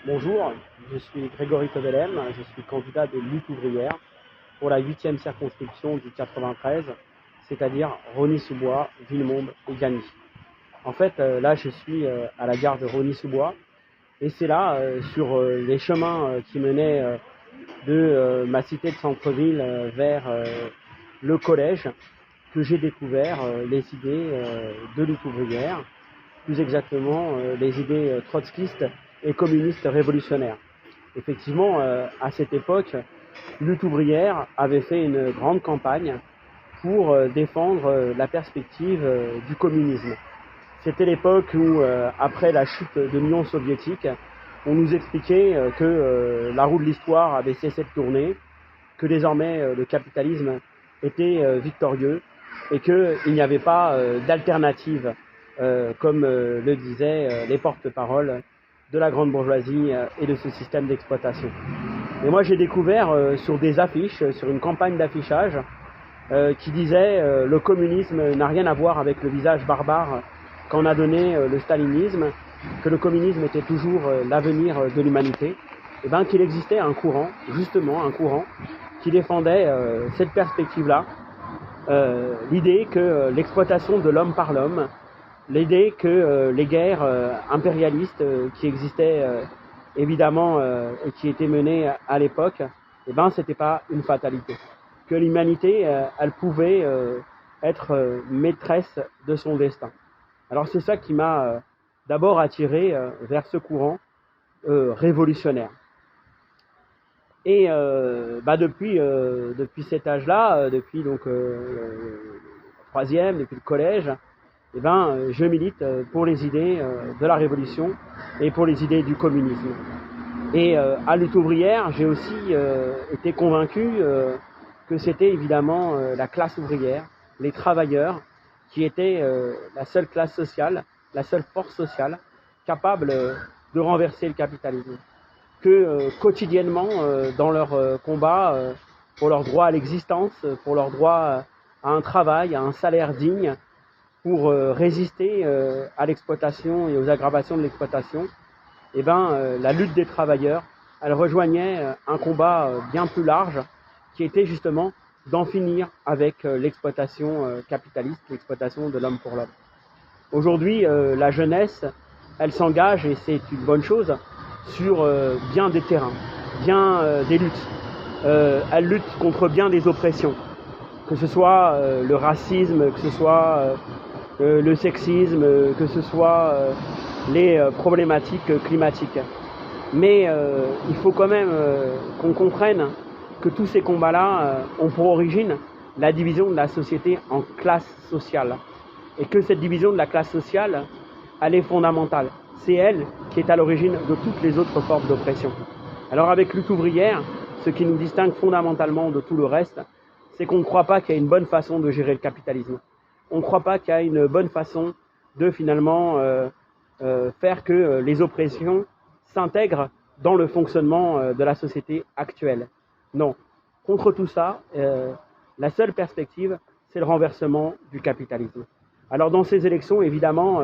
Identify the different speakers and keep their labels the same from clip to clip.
Speaker 1: Bonjour, je suis Grégory Tovelem, je suis candidat de lutte ouvrière pour la 8e circonscription du 93, c'est-à-dire Rosny-sous-Bois, Villemomble et Gagny. En fait, là, je suis à la gare de Rosny-sous-Bois et c'est là, sur les chemins qui menaient de ma cité de centre-ville vers le collège, que j'ai découvert les idées de lutte ouvrière, plus exactement les idées trotskistes et communistes révolutionnaires. Effectivement, à cette époque, Lutte ouvrière avait fait une grande campagne pour défendre la perspective du communisme. C'était l'époque où, après la chute de l'Union soviétique, on nous expliquait que la roue de l'histoire avait cessé de tourner, que désormais le capitalisme était victorieux et qu'il n'y avait pas d'alternative, comme le disaient les porte-paroles de la grande bourgeoisie et de ce système d'exploitation. Et moi j'ai découvert sur des affiches, sur une campagne d'affichage, qui disait le communisme n'a rien à voir avec le visage barbare qu'en a donné le stalinisme, que le communisme était toujours l'avenir de l'humanité, et bien qu'il existait un courant, justement un courant, qui défendait cette perspective-là, l'idée que l'exploitation de l'homme par l'homme, l'idée que les guerres impérialistes qui existaient évidemment et qui étaient menées à l'époque, eh ben c'était pas une fatalité. Que l'humanité, elle pouvait être maîtresse de son destin. Alors c'est ça qui m'a d'abord attiré vers ce courant révolutionnaire. Et depuis cet âge-là, depuis donc le troisième, depuis le collège, eh ben, je milite pour les idées de la révolution et pour les idées du communisme. Et à lutte ouvrière, j'ai aussi été convaincu que c'était évidemment la classe ouvrière, les travailleurs, qui étaient la seule classe sociale, la seule force sociale capable de renverser le capitalisme. Que quotidiennement, dans leur combat pour leur droit à l'existence, pour leur droit à un travail, à un salaire digne, pour résister à l'exploitation et aux aggravations de l'exploitation, eh ben, la lutte des travailleurs, elle rejoignait un combat bien plus large, qui était justement d'en finir avec l'exploitation capitaliste, l'exploitation de l'homme pour l'homme. Aujourd'hui, la jeunesse, elle s'engage, et c'est une bonne chose, sur bien des terrains, bien des luttes. Elle lutte contre bien des oppressions, que ce soit le racisme, que ce soit le sexisme, que ce soit les problématiques climatiques. Mais il faut quand même qu'on comprenne que tous ces combats-là ont pour origine la division de la société en classes sociales. Et que cette division de la classe sociale, elle est fondamentale. C'est elle qui est à l'origine de toutes les autres formes d'oppression. Alors avec lutte ouvrière, ce qui nous distingue fondamentalement de tout le reste, c'est qu'on ne croit pas qu'il y a une bonne façon de gérer le capitalisme. On ne croit pas qu'il y a une bonne façon de finalement faire que les oppressions s'intègrent dans le fonctionnement de la société actuelle. Non. Contre tout ça, la seule perspective, c'est le renversement du capitalisme. Alors dans ces élections, évidemment,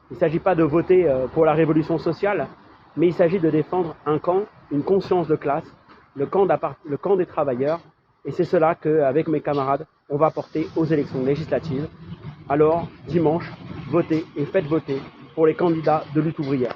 Speaker 1: il ne s'agit pas de voter pour la révolution sociale, mais il s'agit de défendre un camp, une conscience de classe, le camp des travailleurs. Et c'est cela qu'avec mes camarades, on va porter aux élections législatives. Alors, dimanche, votez et faites voter pour les candidats de lutte ouvrière.